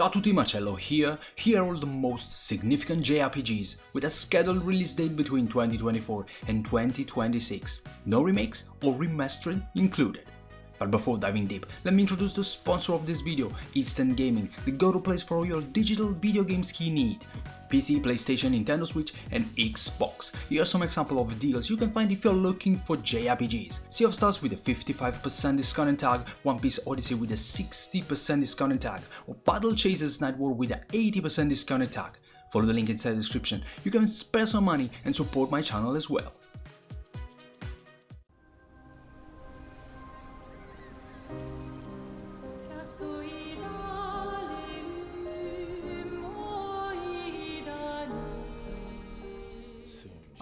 Ciao a tutti, Marcello here. Here are all the most significant JRPGs with a scheduled release date between 2024 and 2026. No remakes or remastering included. But before diving deep, let me introduce the sponsor of this video, Instant Gaming, the go-to place for all your digital video games you need. PC, PlayStation, Nintendo Switch and Xbox. Here are some examples of deals you can find if you're looking for JRPGs. Sea of Stars with a 55% discounted tag, One Piece Odyssey with a 60% discounted tag, or Battle Chasers Night War with a 80% discounted tag. Follow the link inside the description. You can spare some money and support my channel as well.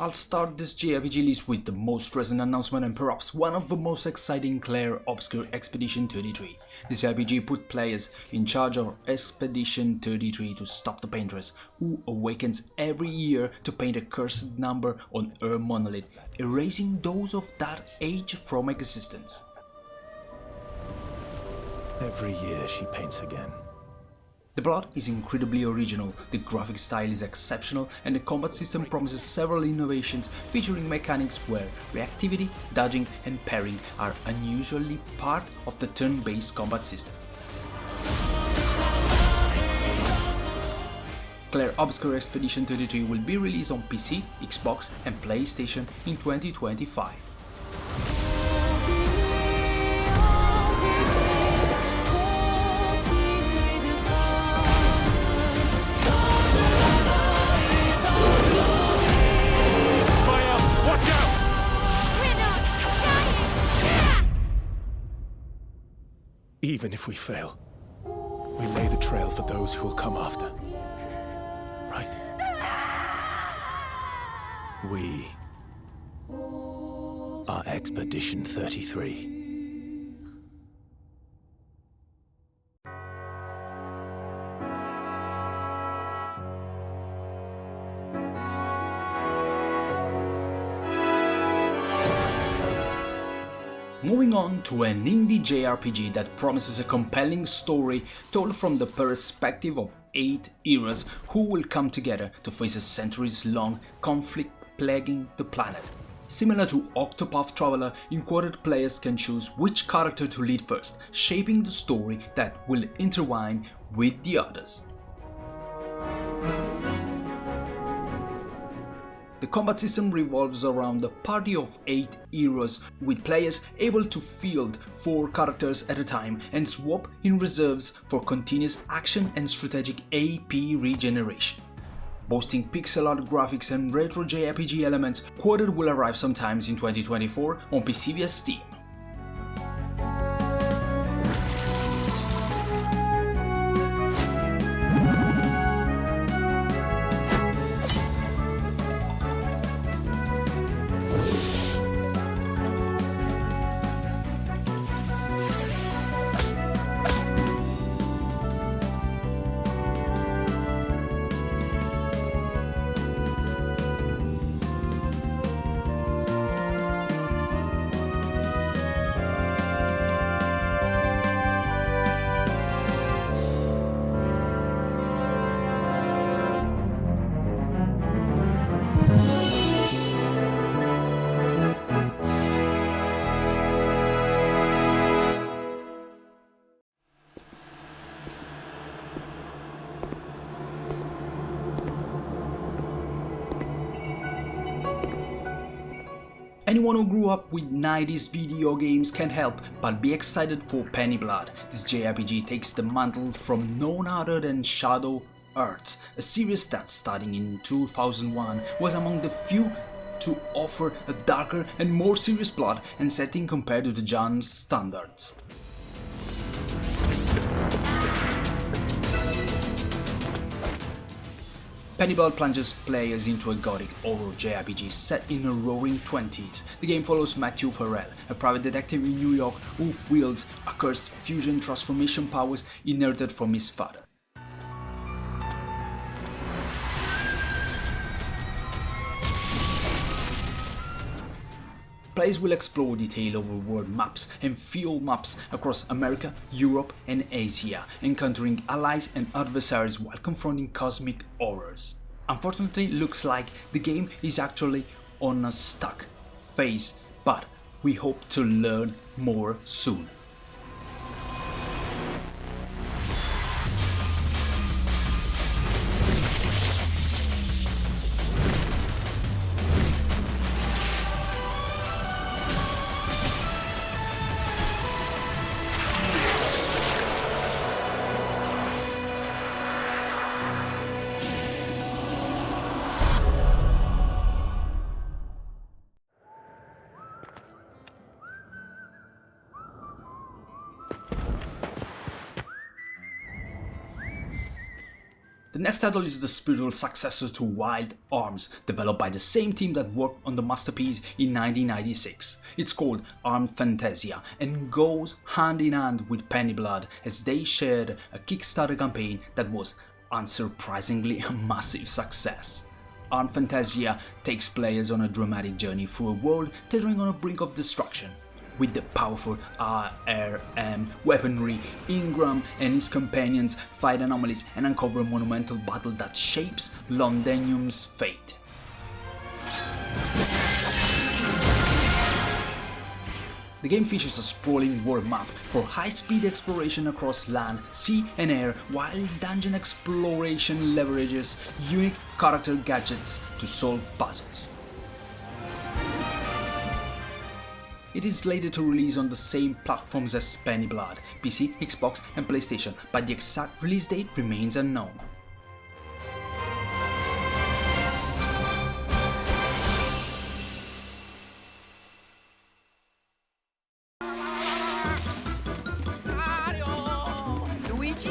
I'll start this JRPG list with the most recent announcement and perhaps one of the most exciting Clair Obscur Expedition 33. This RPG put players in charge of Expedition 33 to stop the paintress, who awakens every year to paint a cursed number on her monolith, erasing those of that age from existence. Every year she paints again. The plot is incredibly original, the graphic style is exceptional, and the combat system promises several innovations featuring mechanics where reactivity, dodging and parrying are unusually part of the turn-based combat system. Clair Obscur Expedition 33 will be released on PC, Xbox and PlayStation in 2025. Even if we fail, we lay the trail for those who will come after. Right? We are Expedition 33. Moving on to an indie JRPG that promises a compelling story told from the perspective of 8 heroes who will come together to face a centuries-long conflict plaguing the planet. Similar to Octopath Traveler, in Quartet players can choose which character to lead first, shaping the story that will intertwine with the others. The combat system revolves around a party of 8 heroes, with players able to field 4 characters at a time and swap in reserves for continuous action and strategic AP regeneration. Boasting pixel art graphics and retro JRPG elements, Quartet will arrive sometimes in 2024 on PC via Steam. Anyone who grew up with 90s video games can't help but be excited for Penny Blood. This JRPG takes the mantle from none other than Shadow Hearts, a series that, starting in 2001, was among the few to offer a darker and more serious plot and setting compared to the genre's standards. Penny Blood plunges players into a gothic horror JRPG set in the roaring 20s. The game follows Matthew Farrell, a private detective in New York who wields a cursed fusion transformation powers inherited from his father. Players will explore detailed overworld maps and field maps across America, Europe and Asia, encountering allies and adversaries while confronting cosmic horrors. Unfortunately, it looks like the game is actually on a stuck phase, but we hope to learn more soon. The next title is the spiritual successor to Wild Arms, developed by the same team that worked on the masterpiece in 1996. It's called Fantasia and goes hand in hand with Pennyblood, as they shared a Kickstarter campaign that was unsurprisingly a massive success. Fantasia takes players on a dramatic journey through a world teetering on the brink of destruction. With the powerful ARM weaponry, Ingram and his companions fight anomalies and uncover a monumental battle that shapes Londinium's fate. The game features a sprawling world map for high-speed exploration across land, sea and air, while dungeon exploration leverages unique character gadgets to solve puzzles. It is slated to release on the same platforms as Pennyblood, PC, Xbox and PlayStation, but the exact release date remains unknown. Luigi?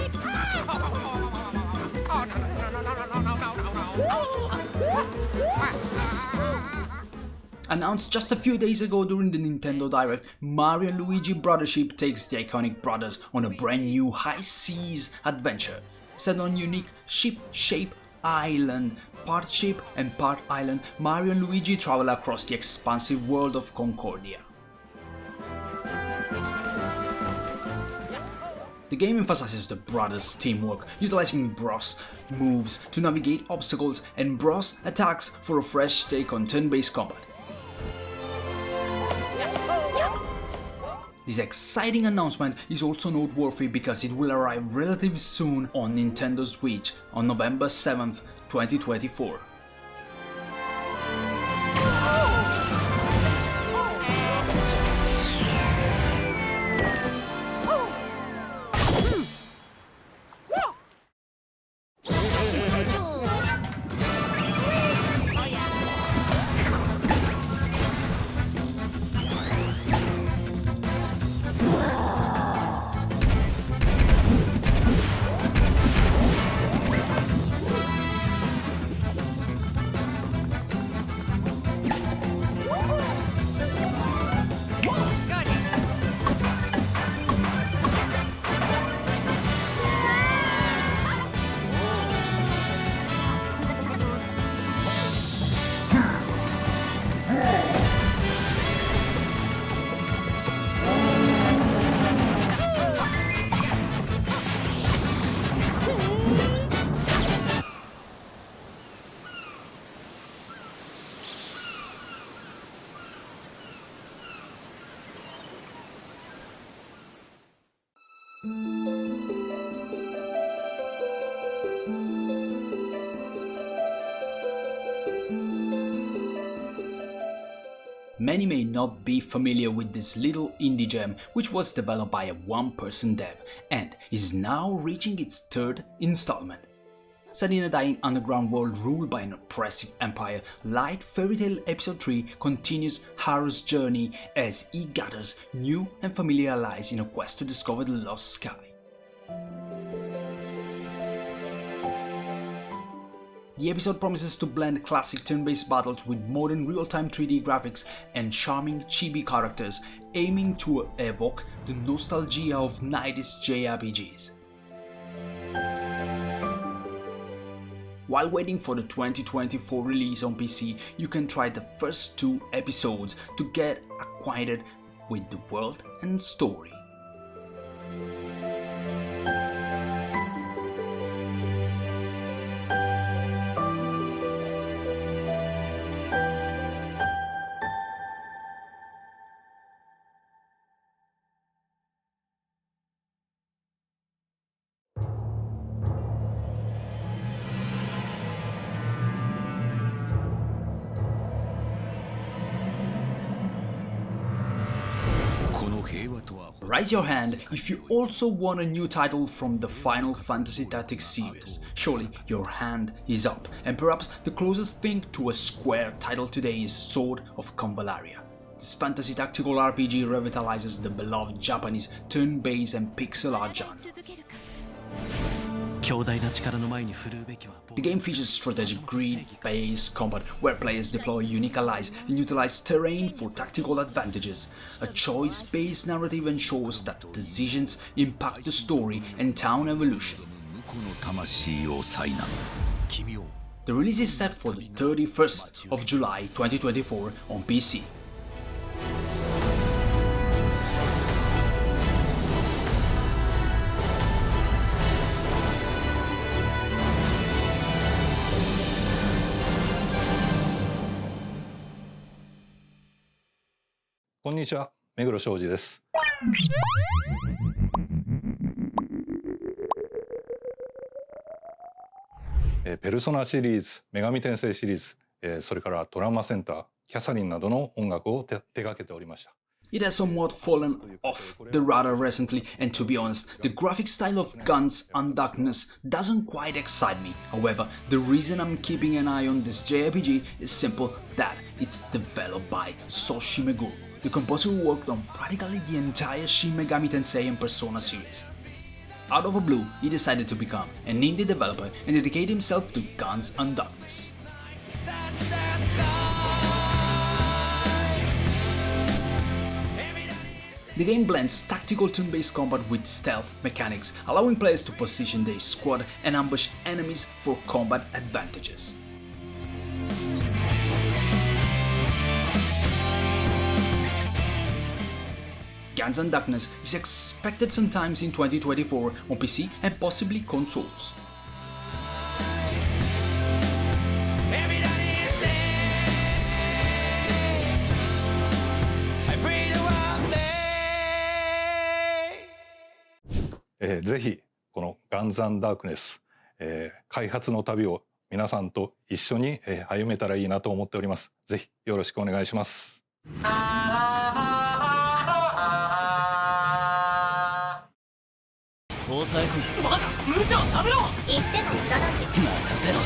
Announced just a few days ago during the Nintendo Direct, Mario and Luigi Brothership takes the iconic brothers on a brand new high seas adventure. Set on unique ship-shaped island, part ship and part island, Mario and Luigi travel across the expansive world of Concordia. The game emphasizes the brothers' teamwork, utilizing Bros moves to navigate obstacles and Bros attacks for a fresh take on turn-based combat. This exciting announcement is also noteworthy because it will arrive relatively soon on Nintendo Switch on November 7th, 2024. Many may not be familiar with this little indie gem, which was developed by a one-person dev and is now reaching its third installment. Set in a dying underground world ruled by an oppressive empire, Light Fairytale Episode 3 continues Haru's journey as he gathers new and familiar allies in a quest to discover the lost sky. The episode promises to blend classic turn-based battles with modern real-time 3D graphics and charming chibi characters, aiming to evoke the nostalgia of 90s JRPGs. While waiting for the 2024 release on PC, you can try the first 2 episodes to get a acquainted with the world and story. Raise your hand if you also want a new title from the Final Fantasy Tactics series. Surely your hand is up, and perhaps the closest thing to a Square title today is Sword of Convallaria. This fantasy tactical RPG revitalizes the beloved Japanese turn-based and pixel art genre. The game features strategic grid-based combat where players deploy unique allies and utilize terrain for tactical advantages. A choice-based narrative ensures that decisions impact the story and town evolution. The release is set for the 31st of July 2024 on PC. Konnichiwa, 目黒庄司です。ペルソナシリーズ、女神転生シリーズ、それからトラウマセンター、キャサリンなどの音楽を手掛けておりました。It has somewhat fallen off the radar recently, and to be honest, the graphic style of Guns Undarkness doesn't quite excite me. However, the reason I'm keeping an eye on this JRPG is simple, that it's developed by Soshi Meguro, the composer who worked on practically the entire Shin Megami Tensei and Persona series. Out of the blue, he decided to become an indie developer and dedicate himself to Guns Undarkness. The game blends tactical turn-based combat with stealth mechanics, allowing players to position their squad and ambush enemies for combat advantages. Guns Undarkness is expected sometimes in 2024 on PC and possibly consoles. ぜひこのガンズ・アンダークネス、開発の旅を皆さんと一緒に、歩めたらいいなと思っております。ぜひよろしくお願いします。交際君、まだ無茶を食べろ。言っても無駄だし。任せろ。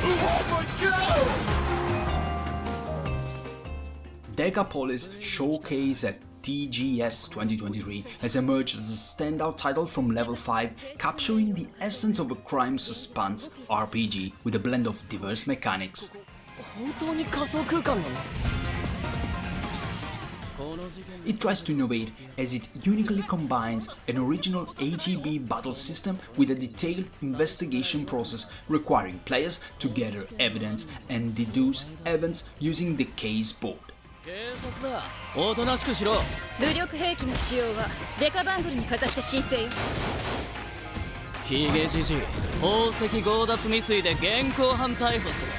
DecaPolice showcase at TGS 2023 has emerged as a standout title from level 5, capturing the essence of a crime suspense RPG with a blend of diverse mechanics. 本当に仮想空間なの? It tries to innovate as it uniquely combines an original ATB battle system with a detailed investigation process requiring players to gather evidence and deduce events using the case board. 警察だ。おとなしくしろ。武力兵器の使用はデカバングルにかざして申請よ。ヒゲじじい、宝石強奪未遂で現行犯逮捕する。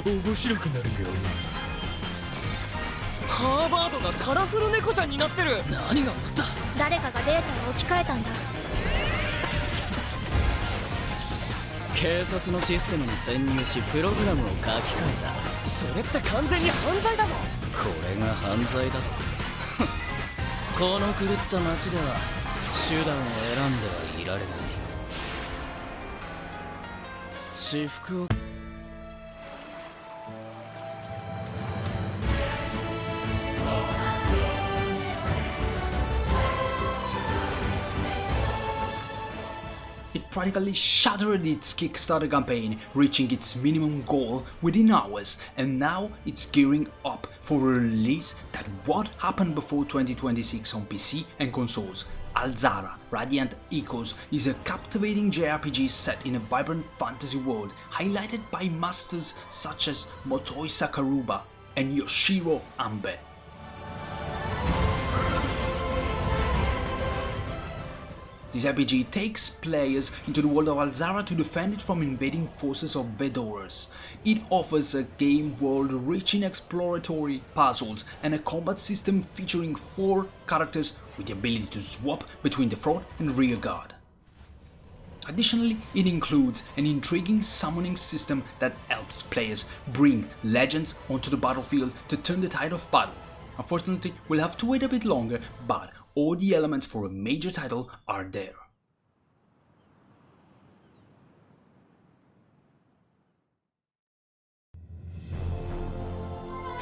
面白くなるよ。ハーバードがカラフル猫ちゃんになってる。何が起こった？誰かがデータを置き換えたんだ。警察のシステムに潜入しプログラムを書き換えた。それって完全に犯罪だぞ。これが犯罪だと。この狂った街では手段を選んではいられない。私服をIt practically shattered its Kickstarter campaign, reaching its minimum goal within hours, and now it's gearing up for a release that won't happen before 2026 on PC and consoles. ALZARA Radiant Echoes is a captivating JRPG set in a vibrant fantasy world, highlighted by masters such as Motoi Sakuruba, and Yoshiro Ambe. This RPG takes players into the world of ALZARA to defend it from invading forces of Vedorers. It offers a game world rich in exploratory puzzles and a combat system featuring 4 characters with the ability to swap between the front and rear guard. Additionally, it includes an intriguing summoning system that helps players bring legends onto the battlefield to turn the tide of battle. Unfortunately, we'll have to wait a bit longer, but all the elements for a major title are there.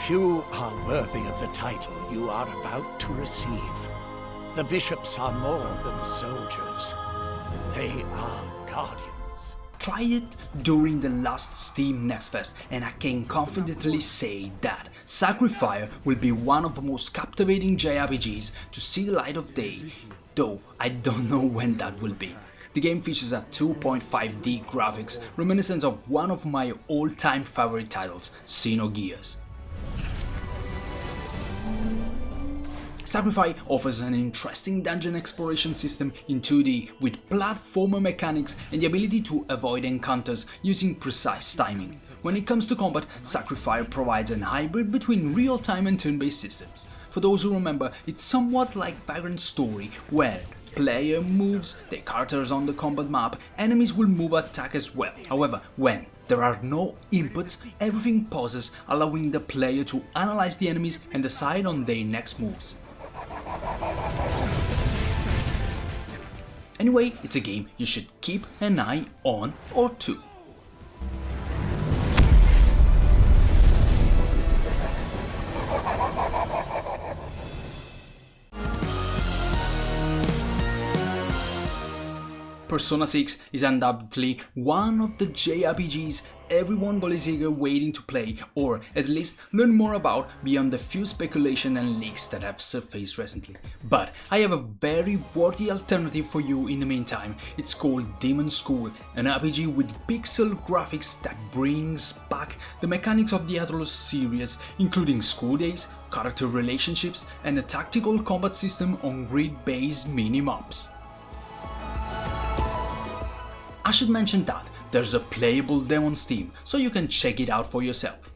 Few are worthy of the title you are about to receive. The bishops are more than soldiers. They are guardians. Try it during the last Steam Next Fest, and I can confidently say that SacriFire will be one of the most captivating JRPGs to see the light of day, though I don't know when that will be. The game features a 2.5D graphics reminiscent of one of my all-time favorite titles, Xenogears. SacriFire offers an interesting dungeon exploration system in 2D with platformer mechanics and the ability to avoid encounters using precise timing. When it comes to combat, SacriFire provides a hybrid between real-time and turn-based systems. For those who remember, it's somewhat like Vagrant Story, where player moves their characters on the combat map, enemies will move attack as well. However, when there are no inputs, everything pauses, allowing the player to analyze the enemies and decide on their next moves. Anyway, it's a game you should keep an eye on or two. Persona 6 is undoubtedly one of the JRPGs everyone is eager waiting to play, or at least learn more about beyond the few speculation and leaks that have surfaced recently. But I have a very worthy alternative for you in the meantime. It's called Demonschool, an RPG with pixel graphics that brings back the mechanics of the Atlus series, including school days, character relationships, and a tactical combat system on grid-based mini-maps. I should mention that there's a playable demo on Steam, so you can check it out for yourself.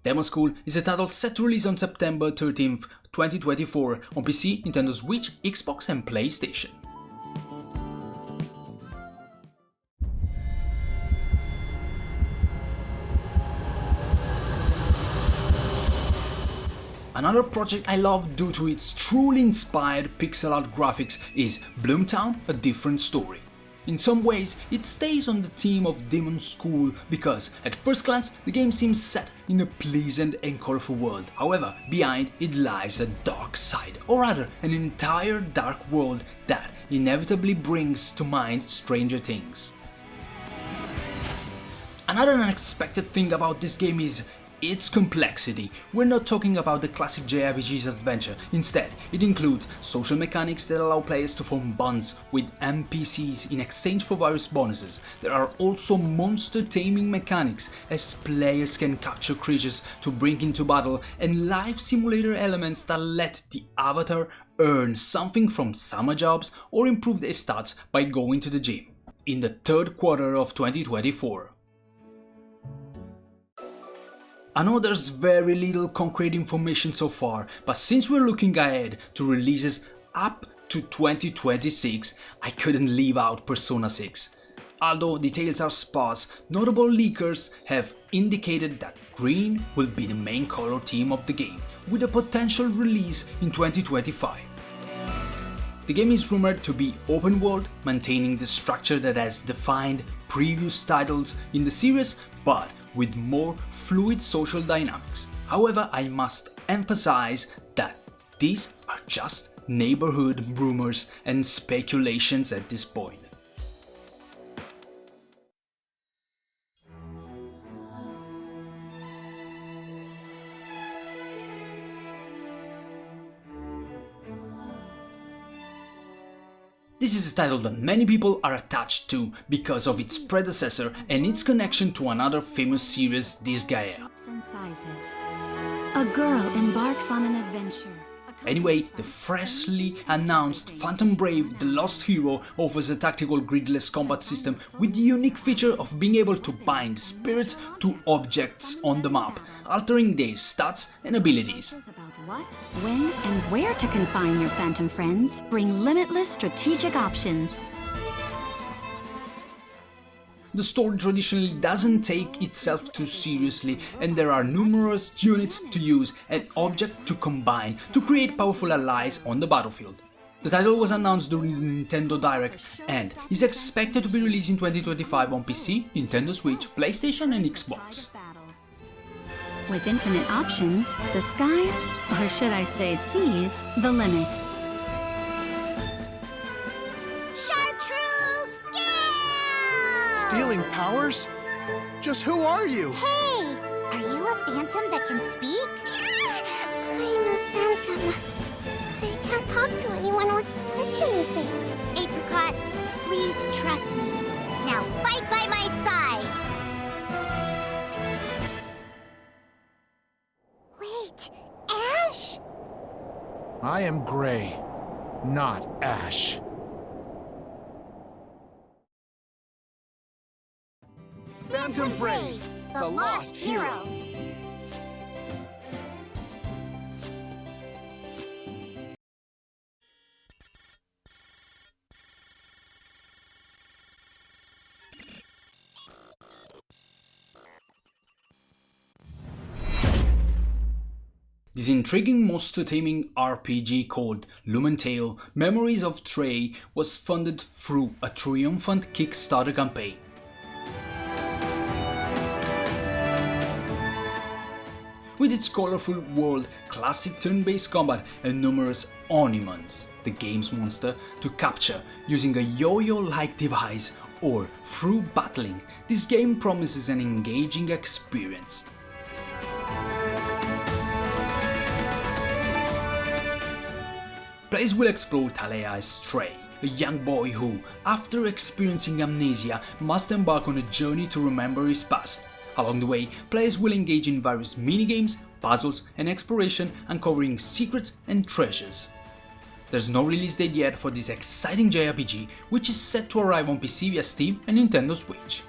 Demonschool is a title set to release on September 13th, 2024 on PC, Nintendo Switch, Xbox and PlayStation. Another project I love due to its truly inspired pixel art graphics is Bloomtown: A Different Story. In some ways, it stays on the theme of Demonschool because, at first glance, the game seems set in a pleasant and colorful world. However, behind it lies a dark side, or rather, an entire dark world that inevitably brings to mind stranger things. Another unexpected thing about this game is its complexity. We're not talking about the classic JRPG's adventure. Instead, it includes social mechanics that allow players to form bonds with NPCs in exchange for various bonuses. There are also monster taming mechanics, as players can capture creatures to bring into battle, and life simulator elements that let the avatar earn something from summer jobs or improve their stats by going to the gym. In the third quarter of 2024. I know there's very little concrete information so far, but since we're looking ahead to releases up to 2026, I couldn't leave out Persona 6. Although details are sparse, notable leakers have indicated that green will be the main color theme of the game, with a potential release in 2025. The game is rumored to be open world, maintaining the structure that has defined previous titles in the series, but with more fluid social dynamics. However, I must emphasize that these are just neighborhood rumors and speculations at this point. This is a title that many people are attached to because of its predecessor and its connection to another famous series, Disgaea. Shapes and sizes. A girl embarks on an adventure. Anyway, the freshly announced Phantom Brave, the Lost Hero, offers a tactical gridless combat system with the unique feature of being able to bind spirits to objects on the map, altering their stats and abilities. About what, when, and where to confine your phantom friends bring limitless strategic options. The story traditionally doesn't take itself too seriously, and there are numerous units to use and objects to combine to create powerful allies on the battlefield. The title was announced during the Nintendo Direct and is expected to be released in 2025 on PC, Nintendo Switch, PlayStation and Xbox. With infinite options, the sky's, or should I say seas, the limit. Chartreuse! Yeah! Stealing powers? Just who are you? Hey! Are you a phantom that can speak? I'm a phantom. I can't talk to anyone or touch anything. Apricot, please trust me. Now fight by my side! Wait, Ash? I am Gray, not Ash. Phantom Brave, the lost hero. This intriguing monster-taming RPG called LumenTale, Memories of Trey, was funded through a triumphant Kickstarter campaign. With its colorful world, classic turn-based combat and numerous Onimons, the game's monster, to capture using a yo-yo-like device or through battling, this game promises an engaging experience. Players will explore Talea as Trey, a young boy who, after experiencing amnesia, must embark on a journey to remember his past. Along the way, players will engage in various minigames, puzzles and exploration, uncovering secrets and treasures. There's no release date yet for this exciting JRPG, which is set to arrive on PC via Steam and Nintendo Switch.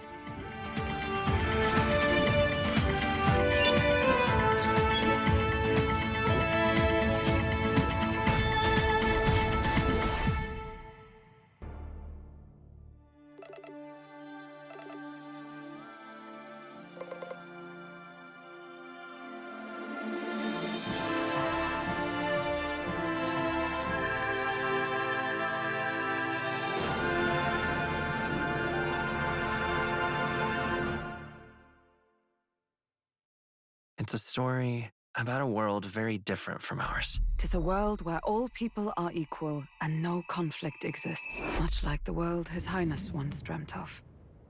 It's a story about a world very different from ours. 'Tis a world where all people are equal and no conflict exists, much like the world His Highness once dreamt of.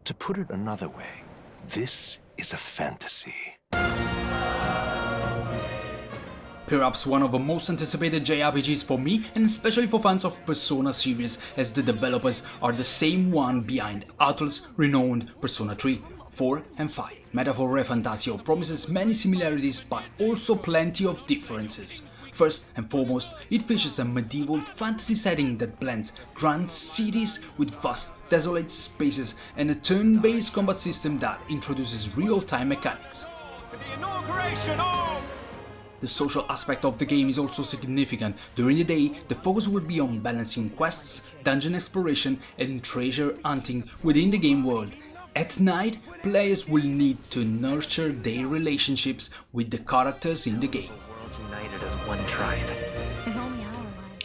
To put it another way, this is a fantasy. Perhaps one of the most anticipated JRPGs for me, and especially for fans of Persona series, as the developers are the same one behind Atul's renowned Persona 3, 4 and 5. Metaphor ReFantazio promises many similarities but also plenty of differences. First and foremost, it features a medieval fantasy setting that blends grand cities with vast, desolate spaces and a turn-based combat system that introduces real-time mechanics. To the inauguration of... The social aspect of the game is also significant. During the day, the focus will be on balancing quests, dungeon exploration and treasure hunting within the game world. At night, players will need to nurture their relationships with the characters in the game. World united as one tribe.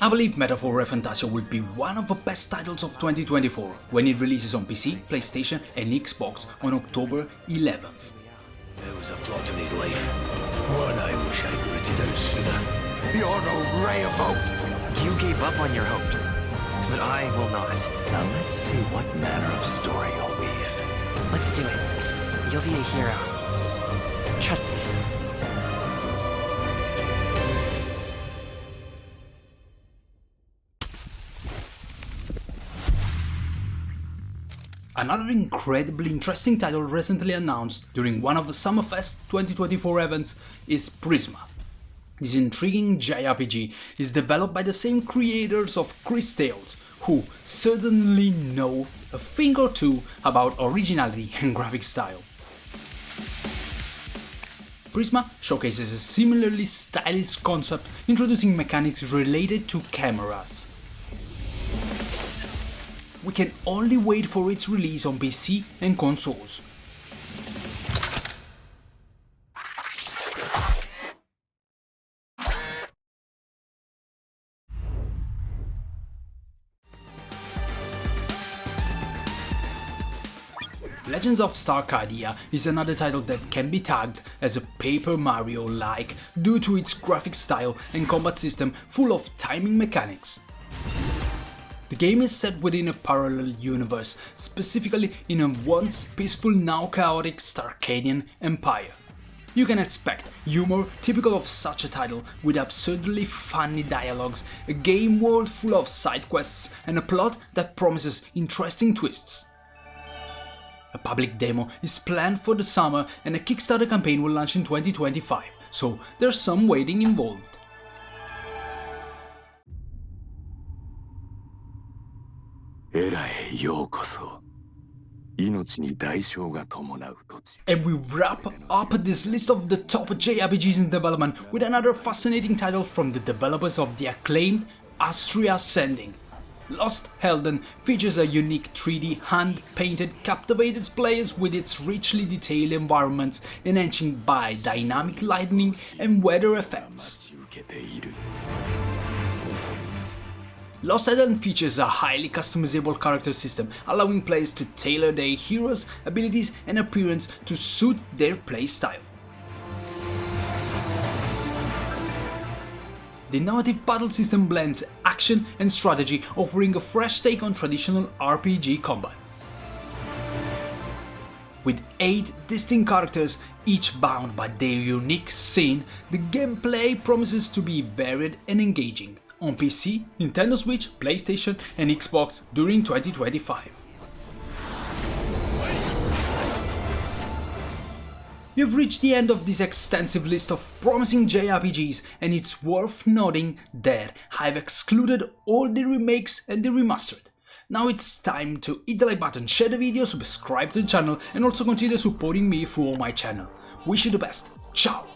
I believe Metaphor ReFantazio will be one of the best titles of 2024 when it releases on PC, PlayStation and Xbox on October 11th. There was a plot in his life. One I wish I'd rooted out sooner. You're no ray of hope. You gave up on your hopes, but I will not. Now let's see what manner of story you'll weave. Let's do it. You'll be a hero. Trust me. Another incredibly interesting title recently announced during one of the Summerfest 2024 events is Prisma. This intriguing JRPG is developed by the same creators of Chris Tales, who certainly know a thing or two about originality and graphic style. Prisma showcases a similarly stylish concept, introducing mechanics related to cameras. We can only wait for its release on PC and consoles. Legends of Starkadia is another title that can be tagged as a Paper Mario-like due to its graphic style and combat system full of timing mechanics. The game is set within a parallel universe, specifically in a once peaceful now chaotic Starkadian empire. You can expect humor typical of such a title with absurdly funny dialogues, a game world full of side quests and a plot that promises interesting twists. A public demo is planned for the summer and a Kickstarter campaign will launch in 2025, so there's some waiting involved. And we wrap up this list of the top JRPGs in development with another fascinating title from the developers of the acclaimed Astria Ascending. Lost Hellden features a unique 3D hand-painted captivates players with its richly detailed environments enhanced by dynamic lighting and weather effects. Lost Hellden features a highly customizable character system, allowing players to tailor their heroes' abilities and appearance to suit their playstyle. The innovative battle system blends action and strategy, offering a fresh take on traditional RPG combat. With 8 distinct characters, each bound by their unique scene, the gameplay promises to be varied and engaging. On PC, Nintendo Switch, PlayStation and Xbox during 2025. We've reached the end of this extensive list of promising JRPGs, and it's worth noting that I've excluded all the remakes and the remastered. Now it's time to hit the like button, share the video, subscribe to the channel and also consider supporting me through my channel. Wish you the best, ciao!